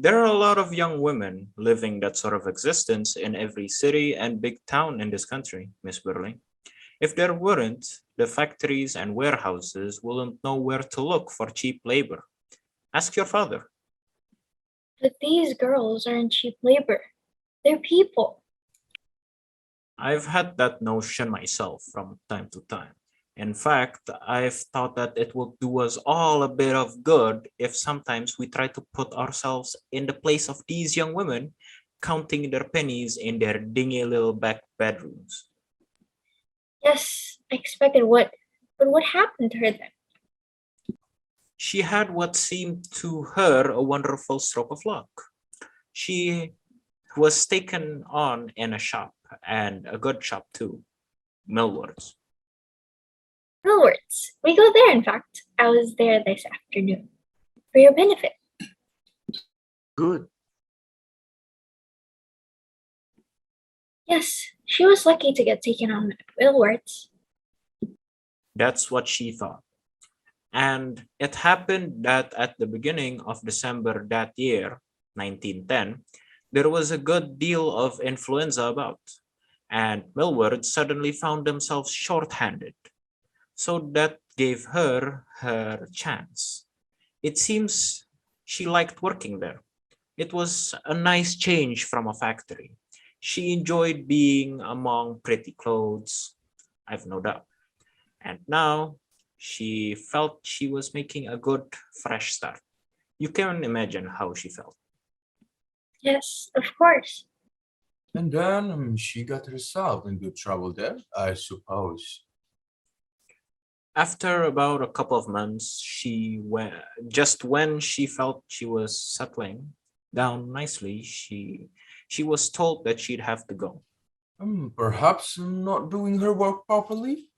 There are a lot of young women living that sort of existence in every city and big town in this country, Miss Birling. If there weren't, the factories and warehouses wouldn't know where to look for cheap labor. Ask your father. But these girls aren't cheap labor. They're people. I've had that notion myself from time to time. In fact, I've thought that it would do us all a bit of good if sometimes we try to put ourselves in the place of these young women, counting their pennies in their dingy little back bedrooms. Yes, I expected what. But what happened to her then? She had what seemed to her a wonderful stroke of luck. She was taken on in a shop, and a good shop too, Millward's. Millwards. We go there, in fact. I was there this afternoon. For your benefit. Good. Yes, she was lucky to get taken on at Millwards. That's what she thought. And it happened that at the beginning of December that year, 1910, there was a good deal of influenza about, and Millward suddenly found themselves short-handed. So that gave her her chance. It seems she liked working there. It was a nice change from a factory. She enjoyed being among pretty clothes, I've no doubt. And now she felt she was making a good, fresh start. You can imagine how she felt. Yes, of course. And then she got herself in good trouble there, I suppose. After about a couple of months, she went, just when she felt she was settling down nicely, she was told that she'd have to go. Perhaps not doing her work properly?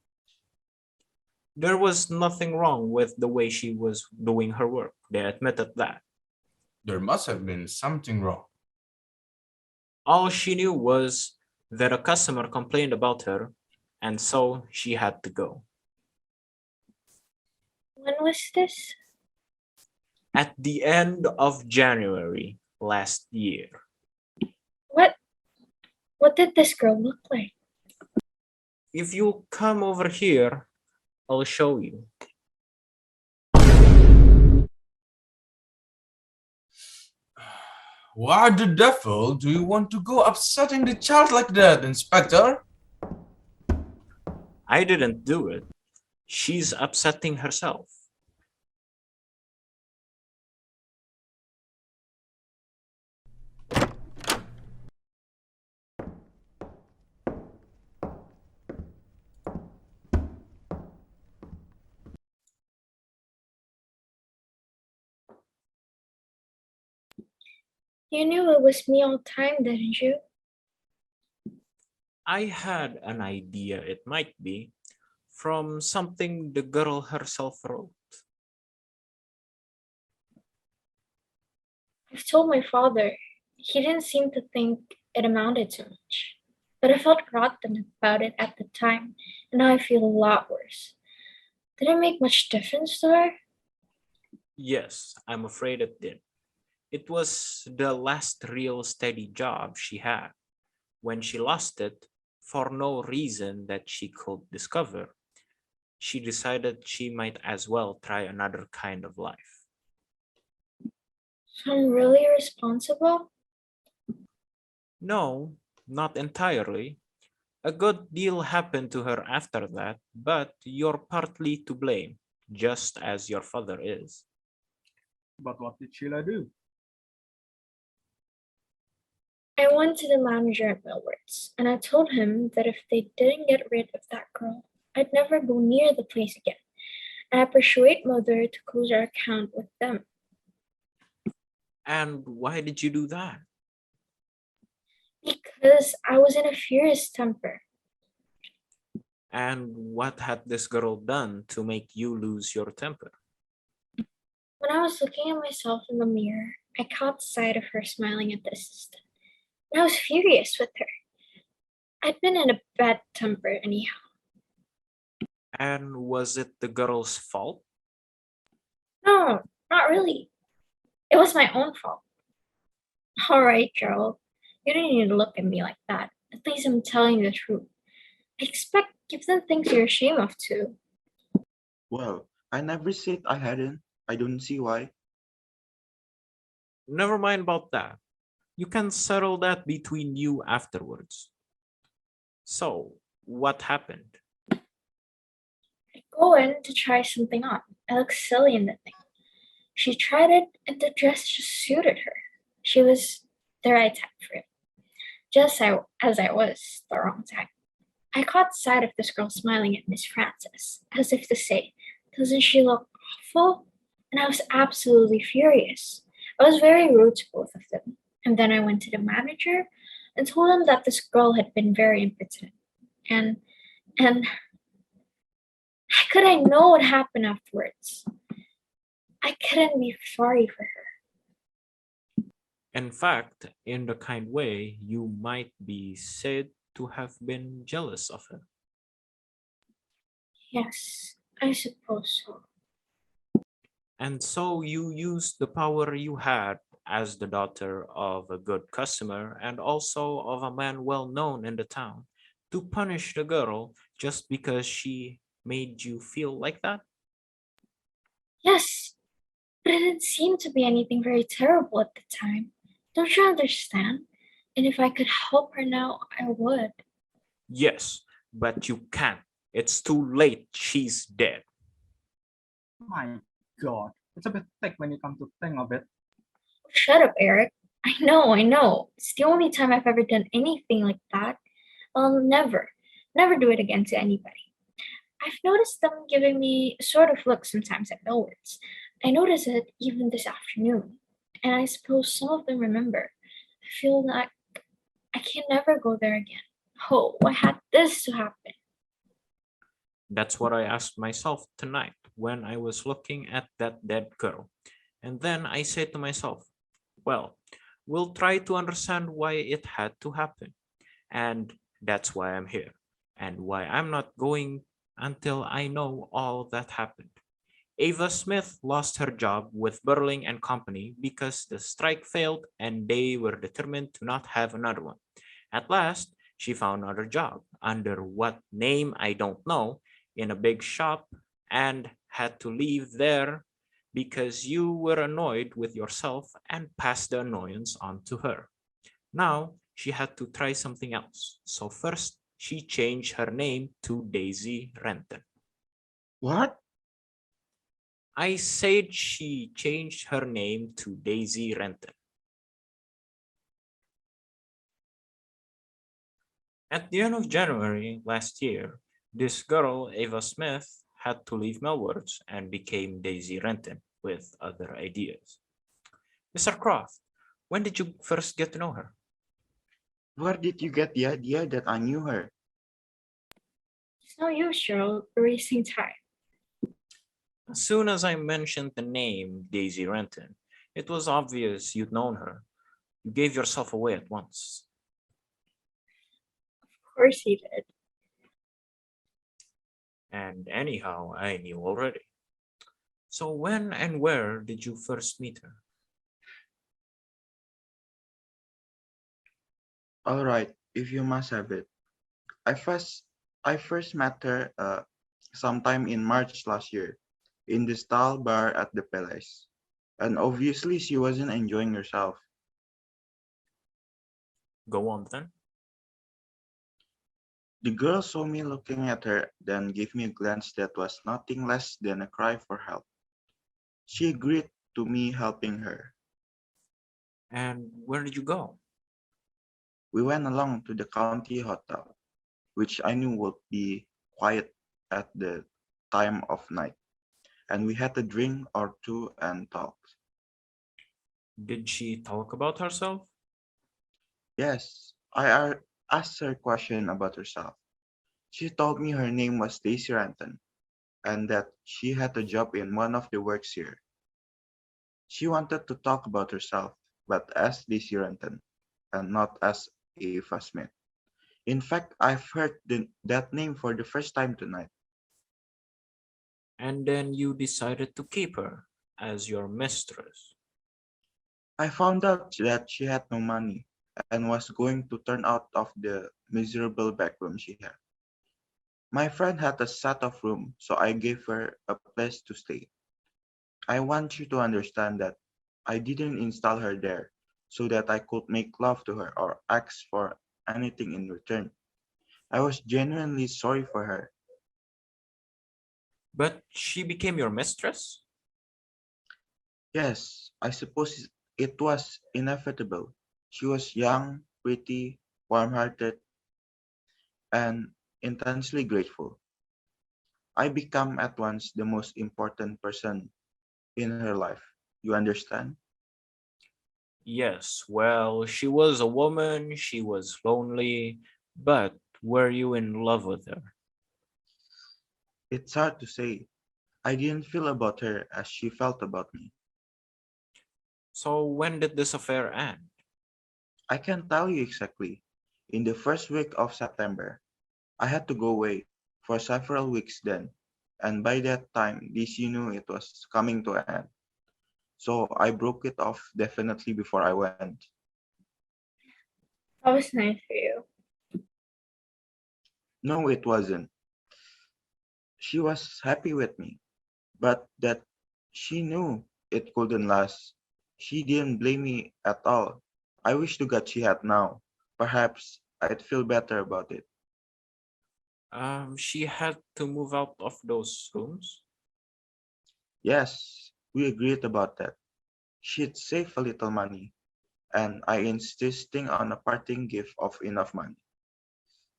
There was nothing wrong with the way she was doing her work. They admitted that. There must have been something wrong. All she knew was that a customer complained about her, and so she had to go. When was this? At the end of January last year. What? What did this girl look like? If you come over here, I'll show you. Why the devil do you want to go upsetting the child like that, Inspector? I didn't do it. She's upsetting herself. You knew it was me all the time, didn't you? I had an idea it might be from something the girl herself wrote. I've told my father. He didn't seem to think it amounted to much. But I felt rotten about it at the time, and now I feel a lot worse. Did it make much difference to her? Yes, I'm afraid it did. It was the last real steady job she had. When she lost it, for no reason that she could discover, she decided she might as well try another kind of life. So I'm really responsible? No, not entirely. A good deal happened to her after that, but you're partly to blame, just as your father is. But what did Sheila do? I went to the manager at Millwards, and I told him that if they didn't get rid of that girl, I'd never go near the place again. And I persuaded mother to close our account with them. And why did you do that? Because I was in a furious temper. And what had this girl done to make you lose your temper? When I was looking at myself in the mirror, I caught sight of her smiling at the assistant. And I was furious with her. I'd been in a bad temper anyhow. And was it the girl's fault? No, not really. It was my own fault. All right, Gerald. You don't need to look at me like that. At least I'm telling the truth. I expect you've done things you're ashamed of too. Well, I never said I hadn't. I don't see why. Never mind about that. You can settle that between you afterwards. So, what happened? I go in to try something on. I look silly in the thing. She tried it, and the dress just suited her. She was the right type for it, just as I was the wrong type. I caught sight of this girl smiling at Miss Frances, as if to say, "Doesn't she look awful?" And I was absolutely furious. I was very rude to both of them. And then I went to the manager and told him that this girl had been very impertinent. And and how could I know what happened afterwards? I couldn't be sorry for her. In fact, in the kind way, you might be said to have been jealous of her. Yes, I suppose so. And so you used the power you had as the daughter of a good customer and also of a man well known in the town to punish the girl just because she made you feel like that? Yes, but it didn't seem to be anything very terrible at the time. Don't you understand? And if I could help her now, I would. Yes, but you can't. It's too late. She's dead. My God, it's a bit thick when you come to think of it. Shut up, Eric. I know. It's the only time I've ever done anything like that. I'll never do it again to anybody. I've noticed them giving me a sort of look sometimes at Millwards. I notice it even this afternoon. And I suppose some of them remember. I feel like I can never go there again. Oh, why had this to happen? That's what I asked myself tonight when I was looking at that dead girl. And then I said to myself, well, we'll try to understand why it had to happen. And that's why I'm here and why I'm not going until I know all that happened. Ava Smith lost her job with Birling and Company because the strike failed and they were determined to not have another one. At last, she found another job under what name I don't know in a big shop and had to leave there because you were annoyed with yourself and passed the annoyance on to her. Now she had to try something else. So first, she changed her name to Daisy Renton. What? I said she changed her name to Daisy Renton. At the end of January last year, this girl, Ava Smith, had to leave Melwards and became Daisy Renton with other ideas. Mr. Croft, when did you first get to know her? Where did you get the idea that I knew her? It's no use, Gerald. We're wasting time. As soon as I mentioned the name Daisy Renton, it was obvious you'd known her. You gave yourself away at once. Of course he did. And anyhow, I knew already. So when and where did you first meet her? All right, if you must have it. I first met her sometime in March last year in the style bar at the Palace. And obviously she wasn't enjoying herself. Go on then. The girl saw me looking at her, then gave me a glance that was nothing less than a cry for help. She agreed to me helping her. And where did you go? We went along to the county hotel, which I knew would be quiet at the time of night, and we had a drink or two and talked. Did she talk about herself? Yes, asked her question about herself. She told me her name was Daisy Ranton and that she had a job in one of the works here. She wanted to talk about herself, but as Daisy Ranton and not as Eva Smith. In fact, I've heard that name for the first time tonight. And then you decided to keep her as your mistress. I found out that she had no money and was going to turn out of the miserable back room she had. My friend had a set of room, so I gave her a place to stay. I want you to understand that I didn't install her there so that I could make love to her or ask for anything in return. I was genuinely sorry for her. But she became your mistress? Yes, I suppose it was inevitable. She was young, pretty, warm-hearted, and intensely grateful. I became at once the most important person in her life. You understand? Yes, well, she was a woman, she was lonely, but were you in love with her? It's hard to say. I didn't feel about her as she felt about me. So when did this affair end? I can't tell you exactly. In the first week of September, I had to go away for several weeks then, and by that time, this you knew it was coming to an end. So I broke it off definitely before I went. That was nice for you. No, it wasn't. She was happy with me, but that she knew it couldn't last. She didn't blame me at all. I wish to God she had now. Perhaps I'd feel better about it. She had to move out of those rooms? Yes, we agreed about that. She'd save a little money, and I insisting on a parting gift of enough money.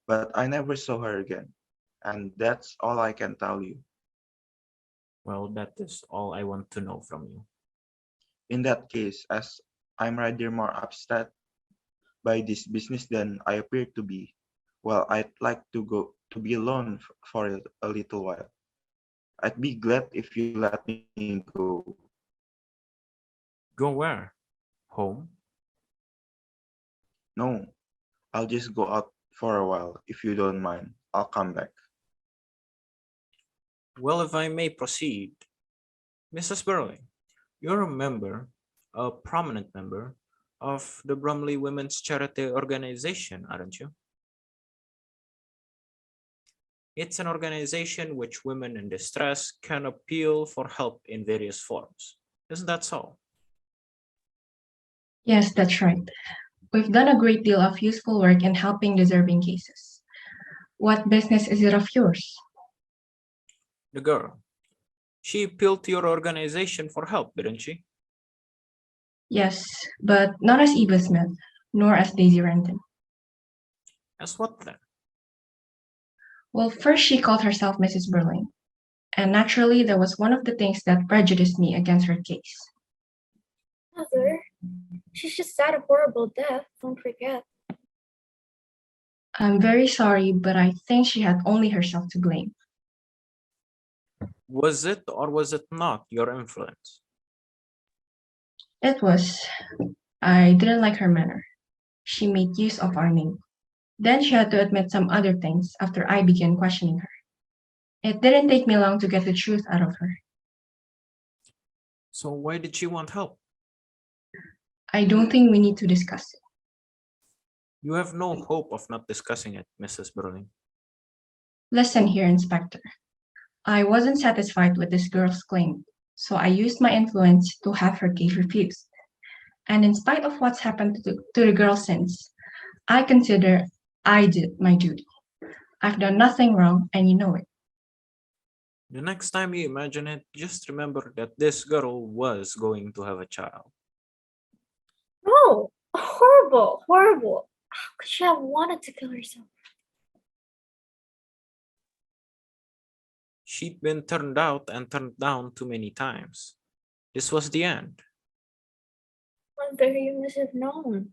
But I never saw her again, and that's all I can tell you. Well, that is all I want to know from you. In that case, as I'm rather more upset by this business than I appear to be, well, I'd like to go to be alone for a little while. I'd be glad if you let me go. Go where? Home? No, I'll just go out for a while if you don't mind. I'll come back. Well, if I may proceed, Mrs. Birling, you're a prominent member of the Bromley Women's Charity Organization, aren't you? It's an organization which women in distress can appeal for help in various forms. Isn't that so? Yes, that's right. We've done a great deal of useful work in helping deserving cases. What business is it of yours? The girl. She appealed to your organization for help, didn't she? Yes, but not as Eva Smith, nor as Daisy Renton. As what then? Well, first she called herself Mrs. Birling, and naturally that was one of the things that prejudiced me against her case. Mother, she's just died a horrible death, don't forget. I'm very sorry, but I think she had only herself to blame. Was it or was it not your influence? It was. I didn't like her manner. She made use of our name. Then she had to admit some other things after I began questioning her. It didn't take me long to get the truth out of her. So why did she want help? I don't think we need to discuss it. You have no hope of not discussing it, Mrs. Birling. Listen here, Inspector. I wasn't satisfied with this girl's claim, so I used my influence to have her case refused. And in spite of what's happened to the girl since, I consider I did my duty. I've done nothing wrong, and you know it. The next time you imagine it, just remember that this girl was going to have a child. No, horrible, horrible. How could she have wanted to kill herself? She'd been turned out and turned down too many times. This was the end. Mother, you must have known.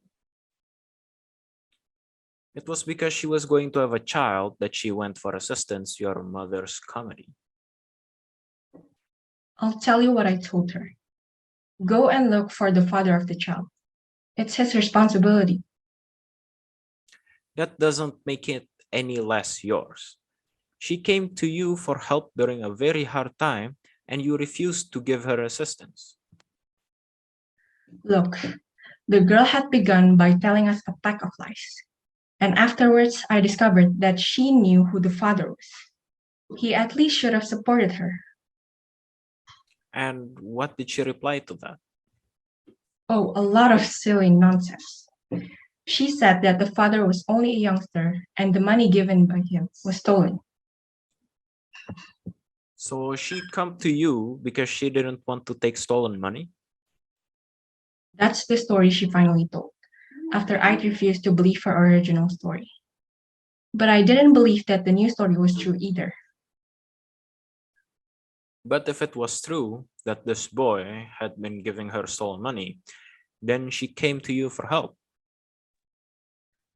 It was because she was going to have a child that she went for assistance to your mother's comedy. I'll tell you what I told her. Go and look for the father of the child. It's his responsibility. That doesn't make it any less yours. She came to you for help during a very hard time, and you refused to give her assistance. Look, the girl had begun by telling us a pack of lies. And afterwards, I discovered that she knew who the father was. He at least should have supported her. And what did she reply to that? Oh, a lot of silly nonsense. She said that the father was only a youngster and the money given by him was stolen. So she come to you because she didn't want to take stolen money? That's the story she finally told, after I refused to believe her original story. But I didn't believe that the new story was true either. But if it was true that this boy had been giving her stolen money, then she came to you for help.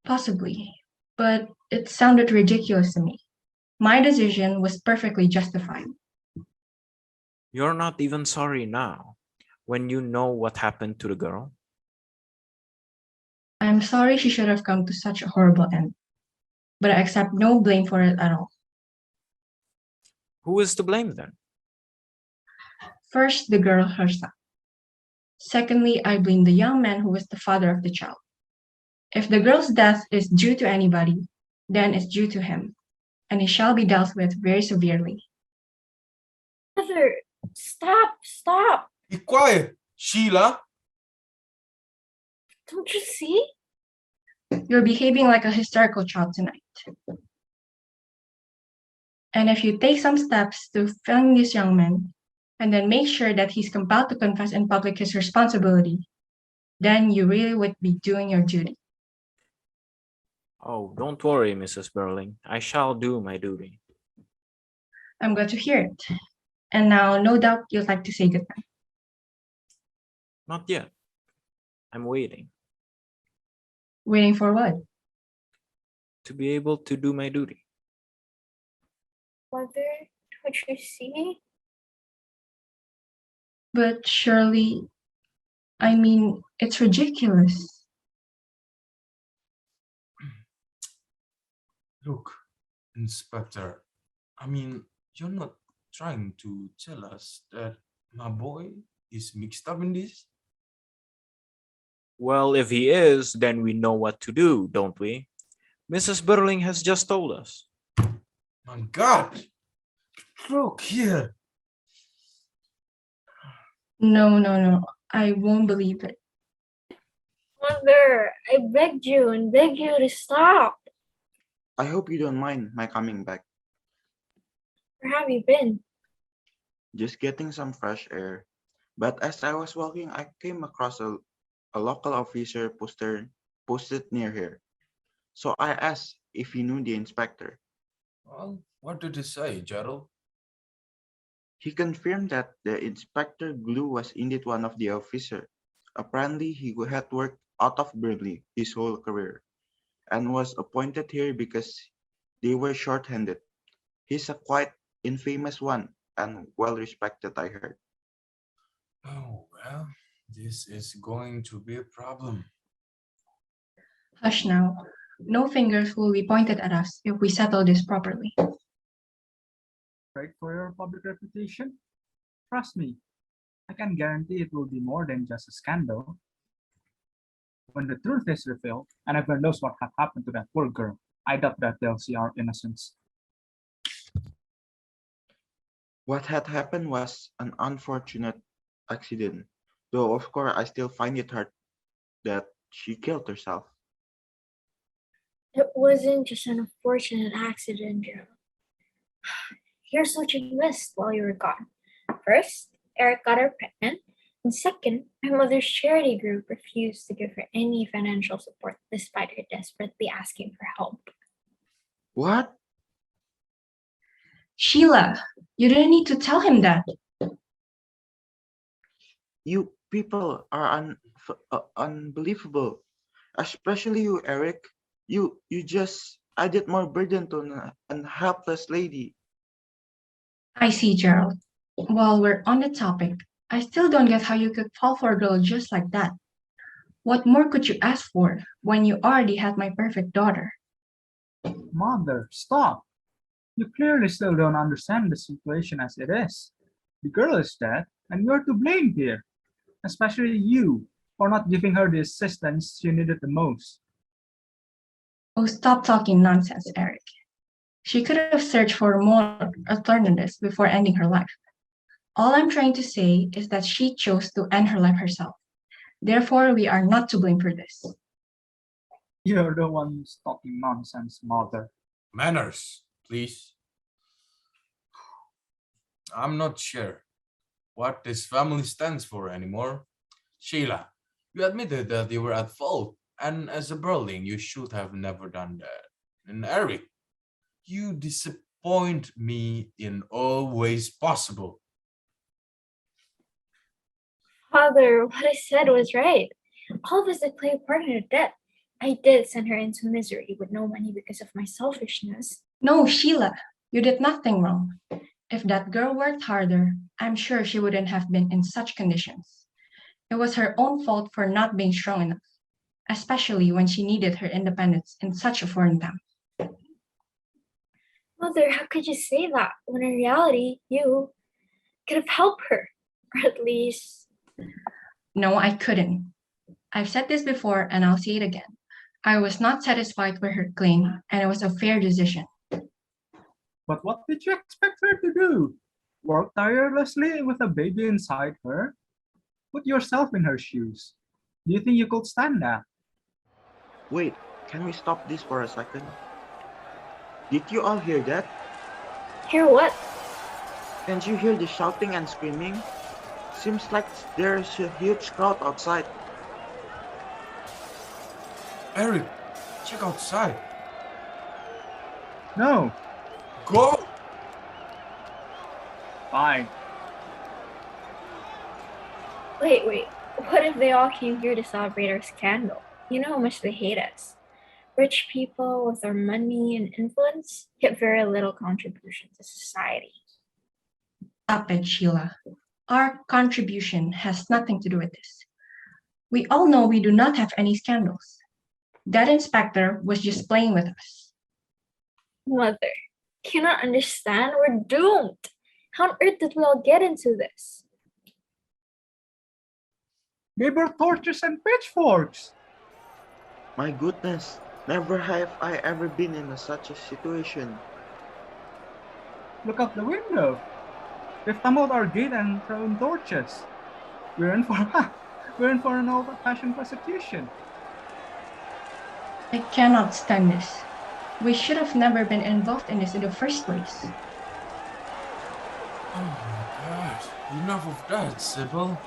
Possibly, but it sounded ridiculous to me. My decision was perfectly justified. You're not even sorry now, when you know what happened to the girl. I'm sorry she should have come to such a horrible end, but I accept no blame for it at all. Who is to blame then? First, the girl herself. Secondly, I blame the young man who was the father of the child. If the girl's death is due to anybody, then it's due to him, and he shall be dealt with very severely. Mother, stop. Be quiet, Sheila. Don't you see? You're behaving like a hysterical child tonight. And if you take some steps to find this young man, and then make sure that he's compelled to confess in public his responsibility, then you really would be doing your duty. Oh, don't worry, Mrs. Birling. I shall do my duty. I'm glad to hear it. And now, no doubt you'd like to say goodbye. Not yet. I'm waiting Waiting for what? to be able to do my duty. Mother, don't you see? But surely, I mean, it's ridiculous. Look, Inspector, I mean, you're not trying to tell us that my boy is mixed up in this? Well, if he is, then we know what to do, don't we? Mrs. Birling has just told us. My God! Look here! No. I won't believe it. Mother, I begged you and begged you to stop. I hope you don't mind my coming back. Where have you been? Just getting some fresh air. But as I was walking, I came across a local officer posted near here. So I asked if he knew the inspector. Well, what did he say, Gerald? He confirmed that the Inspector Glue was indeed one of the officers. Apparently, he had worked out of Birling his whole career and was appointed here because they were short-handed. He's a quite infamous one and well-respected, I heard. Oh, well, this is going to be a problem. Hush now. No fingers will be pointed at us if we settle this properly. Right for your public reputation? Trust me, I can guarantee it will be more than just a scandal. When the truth is revealed, and everyone knows what had happened to that poor girl, I doubt that they'll see our innocence. What had happened was an unfortunate accident, though of course I still find it hard that she killed herself. It wasn't just an unfortunate accident, Gerald. Here's what you missed while you were gone. First, Eric got her pregnant. And second, my mother's charity group refused to give her any financial support despite her desperately asking for help. What? Sheila, you didn't need to tell him that. You people are unbelievable. Especially you, Eric. You just added more burden to an helpless lady. I see, Gerald. While we're on the topic, I still don't get how you could fall for a girl just like that. What more could you ask for when you already had my perfect daughter? Mother, stop! You clearly still don't understand the situation as it is. The girl is dead, and you're to blame here. Especially you. for not giving her the assistance she needed the most. Oh, stop talking nonsense, Eric. She could have searched for more alternatives before ending her life. All I'm trying to say is that she chose to end her life herself. Therefore, we are not to blame for this. You're the one who's talking nonsense, mother. Manners, please. I'm not sure what this family stands for anymore. Sheila, you admitted that you were at fault, and as a Birling, you should have never done that. And Eric, you disappoint me in all ways possible. Father, what I said was right. All of us did play a part in her death. I did send her into misery with no money because of my selfishness. No, Sheila, you did nothing wrong. If that girl worked harder, I'm sure she wouldn't have been in such conditions. It was her own fault for not being strong enough, especially when she needed her independence in such a foreign town. Mother, how could you say that when in reality you could have helped her? Or at least. No, I couldn't. I've said this before and I'll say it again. I was not satisfied with her claim, and it was a fair decision. But what did you expect her to do? Work tirelessly with a baby inside her? Put yourself in her shoes. Do you think you could stand that? Wait, can we stop this for a second? Did you all hear that? Hear what? Can't you hear the shouting and screaming? Seems like there's a huge crowd outside. Eric, check outside. No. Go! Fine. Wait. What if they all came here to celebrate our scandal? You know how much they hate us. Rich people with our money and influence get very little contribution to society. Stop it, Sheila. Our contribution has nothing to do with this. We all know we do not have any scandals. That inspector was just playing with us. Mother, can you not understand? We're doomed. How on earth did we all get into this? They brought torches and pitchforks. My goodness, never have I ever been in such a situation. Look out the window. They've tumbled our gate and thrown torches. We're in for we're in for an old-fashioned prosecution. I cannot stand this. We should have never been involved in this in the first place. Oh my god, enough of that, Sybil.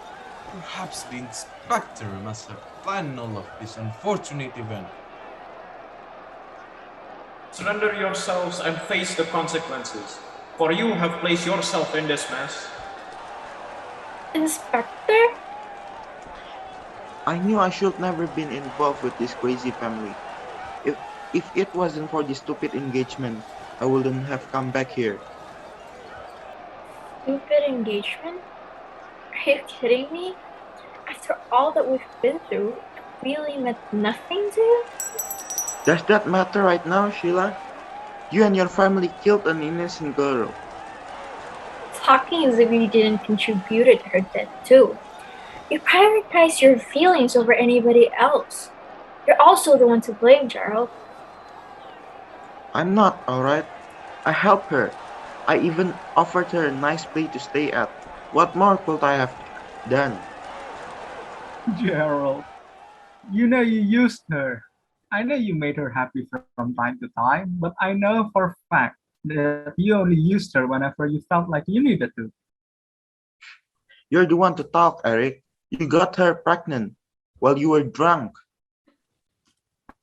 Perhaps the inspector must have planned all of this unfortunate event. Surrender yourselves and face the consequences, for you have placed yourself in this mess. Inspector? I knew I should never been involved with this crazy family. If it wasn't for the stupid engagement, I wouldn't have come back here. Stupid engagement? Are you kidding me? After all that we've been through, it really meant nothing to you? Does that matter right now, Sheila? You and your family killed an innocent girl. Talking as if you didn't contribute to her death too. You prioritize your feelings over anybody else. You're also the one to blame, Gerald. I'm not, alright? I helped her. I even offered her a nice place to stay at. What more could I have done? Gerald, you know you used her. I know you made her happy from time to time, but I know for a fact that you only used her whenever you felt like you needed to. You're the one to talk, Eric. You got her pregnant while you were drunk.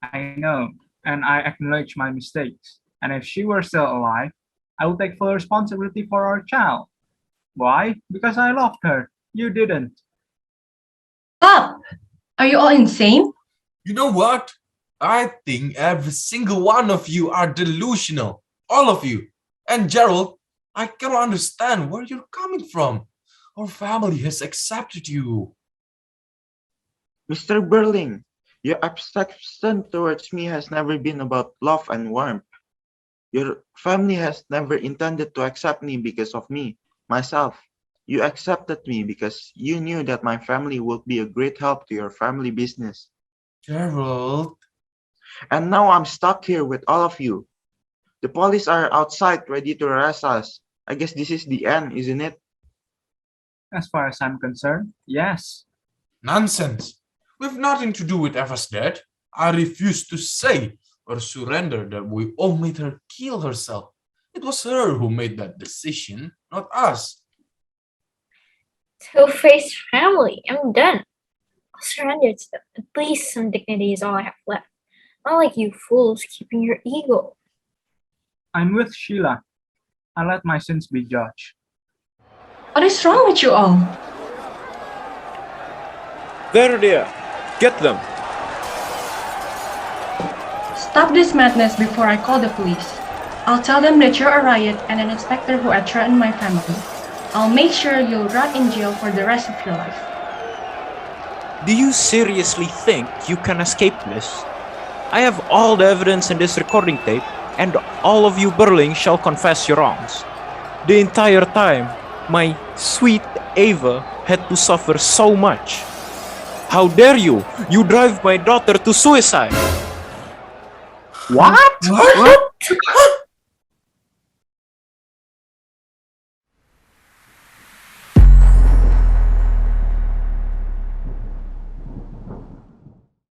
I know, and I acknowledge my mistakes. And if she were still alive, I would take full responsibility for our child. Why? Because I loved her. You didn't. Stop! Are you all insane? You know what? I think every single one of you are delusional. All of you. And Gerald, I cannot understand where you're coming from. Our family has accepted you. Mr. Birling, your abstraction towards me has never been about love and warmth. Your family has never intended to accept me because of me, myself. You accepted me because you knew that my family would be a great help to your family business. Gerald, And now I'm stuck here with all of you. The police are outside ready to arrest us. I guess this is the end, isn't it? As far as I'm concerned, yes. nonsense. We've nothing to do with Eva's death. I refuse to say or surrender that we all made her kill herself. It was her who made that decision, not us. Two-faced family. I'm done. I'll surrender to them. At least some dignity is all I have left. Not like you fools keeping your ego. I'm with Sheila. I let my sins be judged. What is wrong with you all? There they are. Get them. Stop this madness before I call the police. I'll tell them that you're a riot and an inspector who had threatened my family. I'll make sure you'll rot in jail for the rest of your life. Do you seriously think you can escape this? I have all the evidence in this recording tape, and all of you Birling shall confess your wrongs. The entire time, my sweet Ava had to suffer so much. How dare you? You drive my daughter to suicide! What? What?